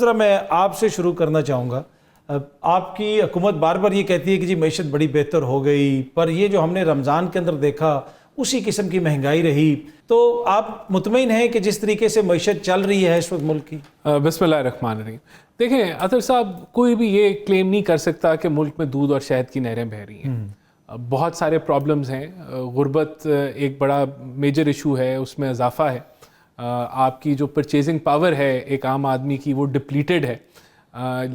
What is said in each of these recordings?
ذرا میں آپ سے شروع کرنا چاہوں گا. آپ کی حکومت بار بار یہ کہتی ہے کہ جی معیشت بڑی بہتر ہو گئی، پر یہ جو ہم نے رمضان کے اندر دیکھا اسی قسم کی مہنگائی رہی. تو آپ مطمئن ہیں کہ جس طریقے سے معیشت چل رہی ہے اس وقت ملک کی؟ بسم اللہ الرحمن الرحیم. دیکھیں اطہر صاحب، کوئی بھی یہ کلیم نہیں کر سکتا کہ ملک میں دودھ اور شہد کی نہریں بہہ رہی ہیں. بہت سارے پرابلمز ہیں. غربت ایک بڑا میجر ایشو ہے، اس میں اضافہ ہے. آپ کی جو پرچیزنگ پاور ہے ایک عام آدمی کی وہ ڈپلیٹڈ ہے.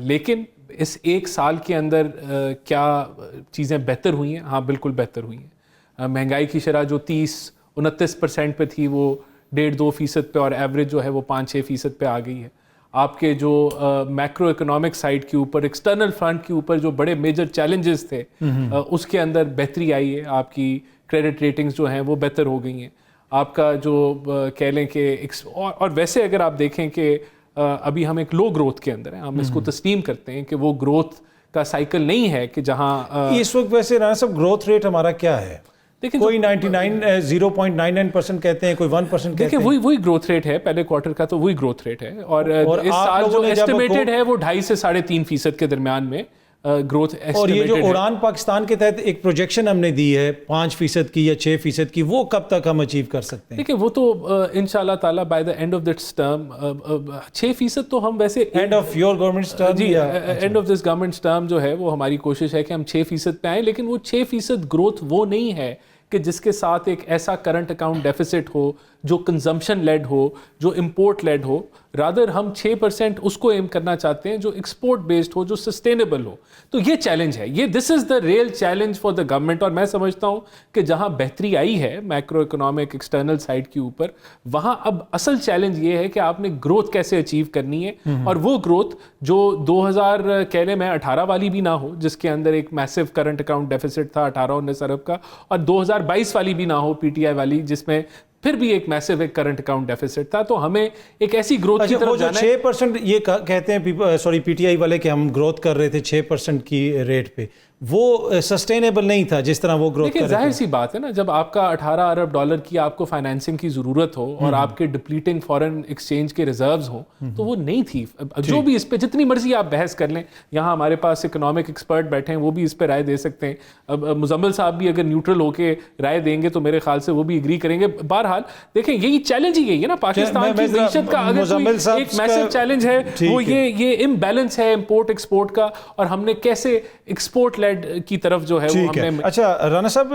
لیکن اس ایک سال کے اندر کیا چیزیں بہتر ہوئی ہیں؟ ہاں بالکل بہتر ہوئی ہیں. مہنگائی کی شرح جو 30-29% پہ تھی وہ 1.5-2% پہ، اور ایوریج جو ہے وہ 5-6% پہ آ گئی ہے. آپ کے جو میکرو اکنامک سائڈ کے اوپر، ایکسٹرنل فرنٹ کے اوپر جو بڑے میجر چیلنجز تھے اس کے اندر بہتری آئی ہے. آپ کی کریڈٹ ریٹنگز جو ہیں وہ بہتر ہو گئی ہیں. آپ کا جو کہہ لیں کہ اور ویسے اگر آپ دیکھیں کہ ابھی ہم ایک لو گروتھ کے اندر ہیں، ہم اس کو تسلیم کرتے ہیں کہ وہ گروتھ کا سائیکل نہیں ہے کہ جہاں اس وقت ویسے رانا صاحب گروتھ ریٹ ہمارا کیا ہے؟ کوئی 0.99% کہتے ہیں، کوئی 1% کہتے ہیں. وہی گروتھ ریٹ ہے پہلے کوارٹر کا، تو وہی گروتھ ریٹ ہے. اور اس سال جو ایسٹیمیٹڈ ہے وہ 2.5 سے 3.5% کے درمیان میں گروتھ ایسٹیمیٹڈ ہے. اور یہ جو اڑان پاکستان کے تحت ایک پروجیکشن ہم نے دی ہے 5% کی یا 6% کی، وہ کب تک ہم اچیو کر سکتے ہیں؟ دیکھیں وہ تو انشاءاللہ تعالیٰ by the end of this term 6% تو ہم ویسے end of your government term, جی end of this government term جو ہے وہ ہماری کوشش ہے کہ ہم 6% پہ آئیں. لیکن وہ 6% گروتھ وہ نہیں ہے کہ جس کے ساتھ ایک ایسا کرنٹ اکاؤنٹ ڈیفیسٹ ہو جو کنزمپشن لیڈ ہو، جو امپورٹ لیڈ ہو. رادر ہم 6% اس کو ایم کرنا چاہتے ہیں جو ایکسپورٹ بیسڈ ہو، جو سسٹینیبل ہو. تو یہ چیلنج ہے، یہ this is the real challenge for the government. اور میں سمجھتا ہوں کہ جہاں بہتری آئی ہے میکرو اکنامک ایکسٹرنل سائڈ کے اوپر، وہاں اب اصل چیلنج یہ ہے کہ آپ نے گروتھ کیسے اچیو کرنی ہے. اور وہ گروتھ جو 2000 کہہ لیں میں 18 والی بھی نہ ہو جس کے اندر ایک میسو کرنٹ اکاؤنٹ ڈیفیسٹ تھا 18-19 ارب کا، اور 2022 والی بھی نہ ہو پی ٹی آئی والی جس میں پھر بھی ایک میسو ایک کرنٹ اکاؤنٹ ڈیفیسٹ تھا. تو ہمیں ایک ایسی گروتھ کی طرف جانا ہے. 6% یہ کہتے ہیں پی ٹی آئی والے کہ ہم گروتھ کر رہے تھے 6% کی ریٹ پہ، وہ سسٹینیبل نہیں تھا جس طرح وہ گروتھ کر رہے تھے. ظاہر سی بات ہے نا، جب آپ کا 18 ارب ڈالر کی آپ کو فائنینسنگ کی ضرورت ہو اور آپ کے ڈپلیٹنگ فارن ایکسچینج کے ریزروز ہوں تو وہ نہیں تھی. جو بھی اس پہ جتنی مرضی آپ بحث کر لیں، یہاں ہمارے پاس اکنامک ایکسپرٹ بیٹھے ہیں، وہ بھی اس پہ رائے دے سکتے ہیں. اب مزمل صاحب بھی اگر نیوٹرل ہو کے رائے دیں گے تو میرے خیال سے وہ بھی اگری کریں گے. بہرحال دیکھیں یہی چیلنج ہی یہی ہے نا پاکستان کی معیشت کا. اگر کوئی ایک میسو چیلنج ہے وہ یہ امبیلنس ہے امپورٹ ایکسپورٹ کا، اور ہم نے کیسے ایکسپورٹ لیڈ کی طرف جو ہے وہ ہم نے. اچھا رانا صاحب،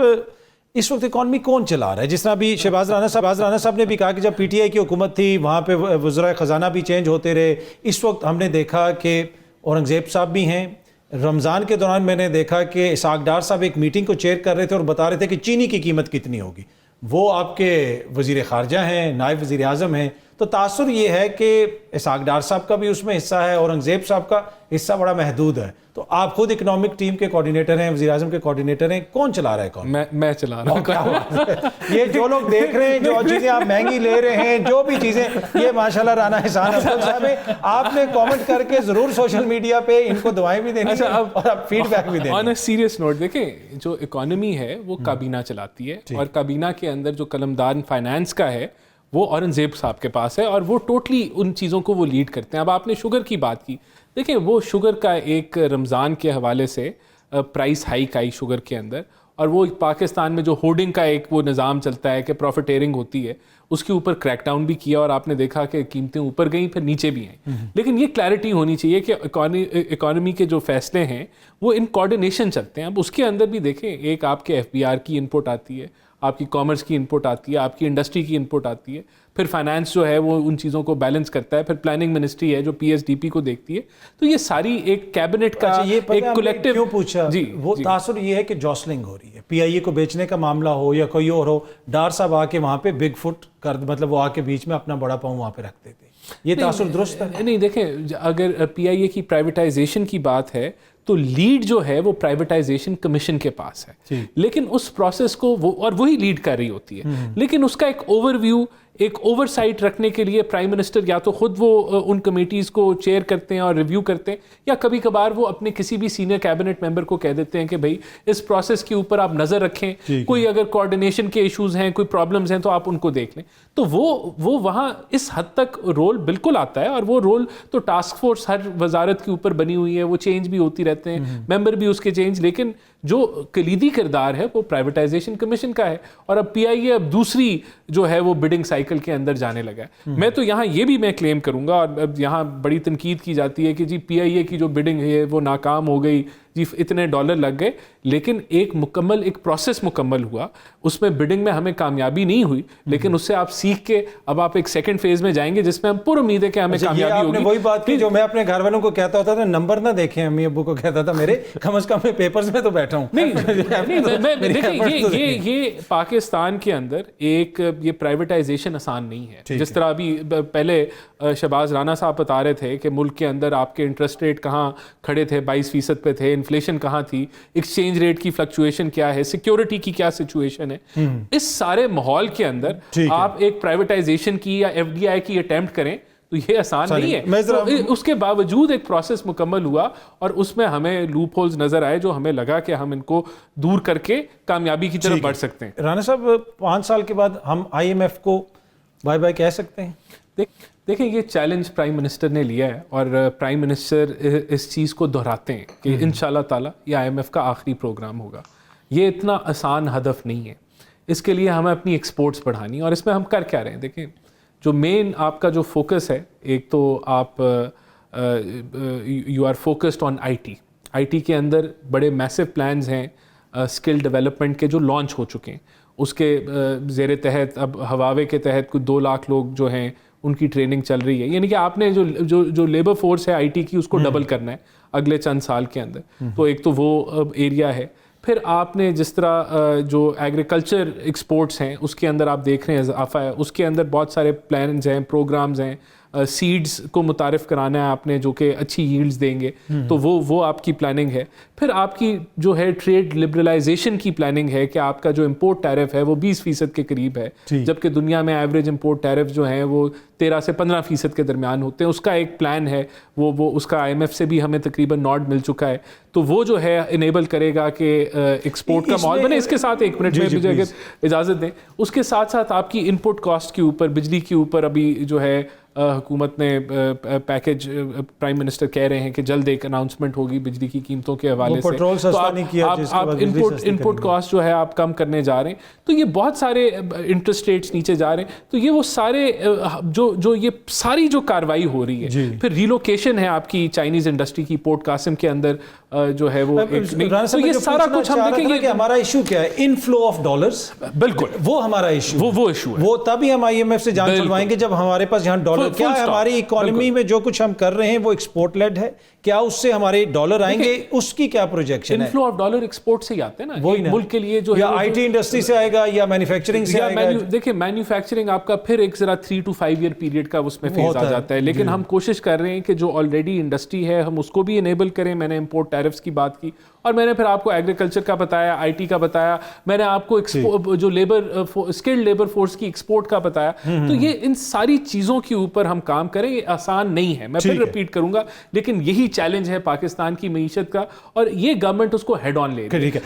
اس وقت اکانومی کون چلا رہا ہے؟ جس طرح بھی شہباز رانا صاحب نے بھی کہا کہ جب پی ٹی آئی کی حکومت تھی وہاں پہ وزرائے خزانہ بھی چینج ہوتے رہے. اس وقت ہم نے دیکھا کہ اورنگزیب صاحب بھی ہیں. رمضان کے دوران میں نے دیکھا کہ اسحاق ڈار صاحب ایک میٹنگ کو چیئر کر رہے تھے اور بتا رہے تھے کہ چینی کی قیمت کتنی ہوگی. وہ آپ کے وزیر خارجہ ہیں، نائب وزیر اعظم ہیں. تو تاثر یہ ہے کہ اسحاق ڈار صاحب کا بھی اس میں حصہ ہے، اورنگزیب صاحب کا حصہ بڑا محدود ہے. تو آپ خود اکنامک ٹیم کے کوارڈینیٹر ہیں، وزیر اعظم کے کوارڈینیٹر ہیں. کون چلا رہا ہے؟ کون؟ میں چلا رہا ہوں. یہ جو لوگ دیکھ رہے ہیں، جو چیزیں آپ مہنگی لے رہے ہیں، جو بھی چیزیں، یہ ماشاءاللہ رانا احسان افضل صاحب ہے. آپ نے کامنٹ کر کے ضرور سوشل میڈیا پہ ان کو دعائیں بھی دینی اور آپ فیڈ بیک بھی دیں. آن اے سیریس نوٹ، دیکھیں جو اکانومی ہے وہ کابینہ چلاتی ہے، اور کابینہ کے اندر جو قلمدان فائنانس کا ہے وہ اورنگزیب صاحب کے پاس ہے، اور وہ ٹوٹلی ان چیزوں کو وہ لیڈ کرتے ہیں. اب آپ نے شوگر کی بات کی، دیکھیں وہ شوگر کا ایک رمضان کے حوالے سے پرائس ہائیک آئی شوگر کے اندر، اور وہ پاکستان میں جو ہورڈنگ کا ایک وہ نظام چلتا ہے کہ پروفیٹیرنگ ہوتی ہے، اس کے اوپر کریک ڈاؤن بھی کیا، اور آپ نے دیکھا کہ قیمتیں اوپر گئیں پھر نیچے بھی آئیں. لیکن یہ کلیئرٹی ہونی چاہیے کہ اکانومی کے جو فیصلے ہیں وہ ان کوارڈینیشن چلتے ہیں. اب اس کے اندر بھی دیکھیں ایک آپ کے ایف بی آر کی انپٹ آتی ہے، آپ کی کامرس کی انپٹ آتی ہے، آپ کی انڈسٹری کی انپٹ آتی ہے، پھر فائنانس جو ہے وہ ان چیزوں کو بیلنس کرتا ہے، پھر پلاننگ منسٹری ہے جو پی ایس ڈی پی کو دیکھتی ہے. تو یہ ساری ایک کیبنٹ کا ایک کولیکٹیو. کیوں پوچھا؟ وہ تاثر یہ ہے کہ جوسلنگ ہو رہی ہے، پی آئی اے کو بیچنے کا معاملہ ہو یا کوئی اور ہو، ڈار صاحب آ کے وہاں پہ بگ فٹ کر، مطلب وہ آ کے بیچ میں اپنا بڑا پاؤں وہاں پہ رکھتے تھے. یہ تاثر درست ہے؟ نہیں، دیکھیں اگر پی آئی اے کی پرائیویٹائزیشن کی بات ہے تو لیڈ جو ہے وہ پرائیویٹائزیشن کمیشن کے پاس ہے, لیکن اس پروسیس کو وہی لیڈ کر رہی ہوتی ہے, لیکن اس کا ایک اوور ویو, ایک اوور سائٹ رکھنے کے لیے پرائم منسٹر یا تو خود وہ ان کمیٹیز کو چیئر کرتے ہیں اور ریویو کرتے ہیں, یا کبھی کبھار وہ اپنے کسی بھی سینئر کیبنٹ ممبر کو کہہ دیتے ہیں کہ بھائی اس پروسیس کے اوپر آپ نظر رکھیں, کوئی اگر کوآرڈینیشن کے ایشوز ہیں, کوئی پرابلمز ہیں تو آپ ان کو دیکھ لیں. تو وہ وہاں اس حد تک رول بالکل آتا ہے, اور وہ رول تو ٹاسک فورس ہر وزارت کے اوپر بنی ہوئی ہے, وہ چینج بھی ہوتی رہتے ہیں, ممبر بھی اس کے چینج, لیکن جو کلیدی کردار ہے وہ پرائیویٹائزیشن کمیشن کا ہے. اور اب پی آئی اے اب دوسری جو ہے وہ بڈنگ سائیکل کے اندر جانے لگا ہے. میں تو یہاں یہ بھی میں کلیم کروں گا, اور اب یہاں بڑی تنقید کی جاتی ہے کہ جی پی آئی اے کی جو بڈنگ ہے وہ ناکام ہو گئی, جی اتنے ڈالر لگ گئے, لیکن ایک پروسیس مکمل ہوا, اس میں بڈنگ میں ہمیں کامیابی نہیں ہوئی, لیکن اس سے آپ سیکھ کے اب آپ ایک سیکنڈ فیز میں جائیں گے جس میں ہم پر امید ہے کہ ہمیں کامیابی ہوگی. وہی بات کی جو میں اپنے گھر والوں کو کہتا ہوتا تھا, نمبر نہ دیکھیں, امی ابو کو کہتا تھا میرے, کم از کم میں پیپرز میں تو بیٹھا ہوں. یہ پاکستان کے اندر ایک یہ پرائیویٹائزیشن آسان نہیں ہے. جس طرح ابھی پہلے شہباز رانا صاحب بتا رہے تھے کہ ملک کے اندر آپ کے انٹرسٹ ریٹ کہاں کھڑے تھے, 22% پہ تھے, انفلیشن کہاں تھی, ایکسچینج ریٹ کی فلکچویشن کیا ہے, سیکیورٹی کی کیا سچویشن ہے. اس سارے ماحول کے اندر آپ ایک پرائیویٹائزیشن کی یا ایف ڈی آئی کی اٹیمپٹ کریں تو یہ آسان نہیں ہے. اس کے باوجود ایک پروسیس مکمل ہوا, اور اس میں ہمیں لوپ ہولز نظر آئے جو ہمیں لگا کہ ہم ان کو دور کر کے کامیابی کی طرف بڑھ سکتے ہیں. رانا صاحب 5 سال کے بعد ہم آئی ایم ایف کو بائے بائے کہہ سکتے ہیں؟ دیکھیں یہ چیلنج پرائم منسٹر نے لیا ہے, اور پرائم منسٹر اس چیز کو دہراتے ہیں کہ انشاءاللہ تعالی یہ آئی ایم ایف کا آخری پروگرام ہوگا. یہ اتنا آسان ہدف نہیں ہے, اس کے لیے ہمیں اپنی ایکسپورٹس بڑھانی, اور اس میں ہم کر کیا رہے ہیں. دیکھیں جو مین آپ کا جو فوکس ہے, ایک تو آپ you are focused on I T کے اندر بڑے میسو پلانز ہیں اسکل ڈیولپمنٹ کے جو لانچ ہو چکے ہیں. اس کے زیر تحت اب ہواوے کے تحت کچھ 2 لاکھ لوگ جو ہیں ان کی ٹریننگ چل رہی ہے. یعنی کہ آپ نے جو لیبر فورس ہے آئی ٹی کی اس کو ڈبل کرنا ہے اگلے چند سال کے اندر. تو ایک تو وہ ایریا ہے. پھر آپ نے جس طرح جو ایگریکلچر ایکسپورٹس ہیں اس کے اندر آپ دیکھ رہے ہیں اضافہ ہے, اس کے اندر بہت سارے پلانز ہیں, پروگرامز ہیں, سیڈز کو متعارف کرانا ہے آپ نے جو کہ اچھی ییلڈز دیں گے, تو وہ آپ کی پلاننگ ہے. پھر آپ کی جو ہے ٹریڈ لبرلائزیشن کی پلاننگ ہے کہ آپ کا جو امپورٹ ٹیرف ہے وہ 20% کے قریب ہے, جبکہ دنیا میں ایوریج امپورٹ ٹیرف جو ہیں وہ 13 سے 15% کے درمیان ہوتے ہیں. اس کا ایک پلان ہے, وہ اس کا آئی ایم ایف سے بھی ہمیں تقریباً نوڈ مل چکا ہے, تو وہ جو ہے انیبل کرے گا کہ ایکسپورٹ کا ماحول بنے. اس کے ساتھ 1 منٹ میں مجھے اگر اجازت دیں, اس کے ساتھ ساتھ آپ کی ان پٹ کاسٹ کے اوپر, بجلی کے اوپر ابھی جو ہے حکومت نے پیکج, پرائم منسٹر کہہ رہے ہیں کہ جلد ایک اناؤنسمنٹ ہوگی بجلی کی قیمتوں کے حوالے سے, تو آپ ان پٹ کاسٹ جو ہے آپ کم کرنے جا رہے ہیں. تو یہ بہت سارے انٹرسٹ ریٹس نیچے جا رہے ہیں, تو یہ وہ سارے جو یہ ساری جو کاروائی ہو رہی ہے. پھر ریلوکیشن ہے آپ کی چائنیز انڈسٹری کی پورٹ قاسم کے اندر جو ہے وہ, تو یہ سارا کچھ ہم دیکھیں گے کہ ہمارا ایشو کیا ہے, ان فلو آف ڈالرز. بالکل وہ ہمارا ایشو, وہ ایشو ہے. وہ تبھی ہم آئی ایم ایف سے جان چلوائیں گے جب ہمارے پاس یہاں ڈالر. کیا ہماری اکانومی میں جو کچھ ہم کر رہے ہیں وہ ایکسپورٹ لیڈ ہے, کیا اس سے ہمارے ڈالر آئیں گے, اس کی کیا پروجیکشن ہے؟ انفلو آف ڈالر ایکسپورٹ سے ہی آتے ہیں نا ملک کے لیے, جو یا آئی ٹی انڈسٹری سے آئے گا یا مینوفیکچرنگ سے آئے گا. دیکھیں مینوفیکچرنگ آپ کا پھر ایک ذرا 3 to 5 ایئر پیریڈ کا اس میں فیز آ جاتا ہے, لیکن ہم کوشش کر رہے ہیں کہ جو آلریڈی انڈسٹری ہے ہم اس کو بھی انیبل کریں. میں نے امپورٹ ٹیرفس کی بات کی, اور میں نے پھر آپ کو ایگریکلچر کا بتایا, آئی ٹی کا بتایا, میں نے آپ کو جو اسکلڈ لیبر فورس کی ایکسپورٹ کا بتایا. تو یہ ان ساری چیزوں کے اوپر ہم کام کریں. یہ آسان نہیں ہے, میں پھر ریپیٹ کروں گا, لیکن یہی چیلنج ہے پاکستان کی معیشت کا, اور یہ گورنمنٹ اس کو ہیڈ آن لے رہی ہے.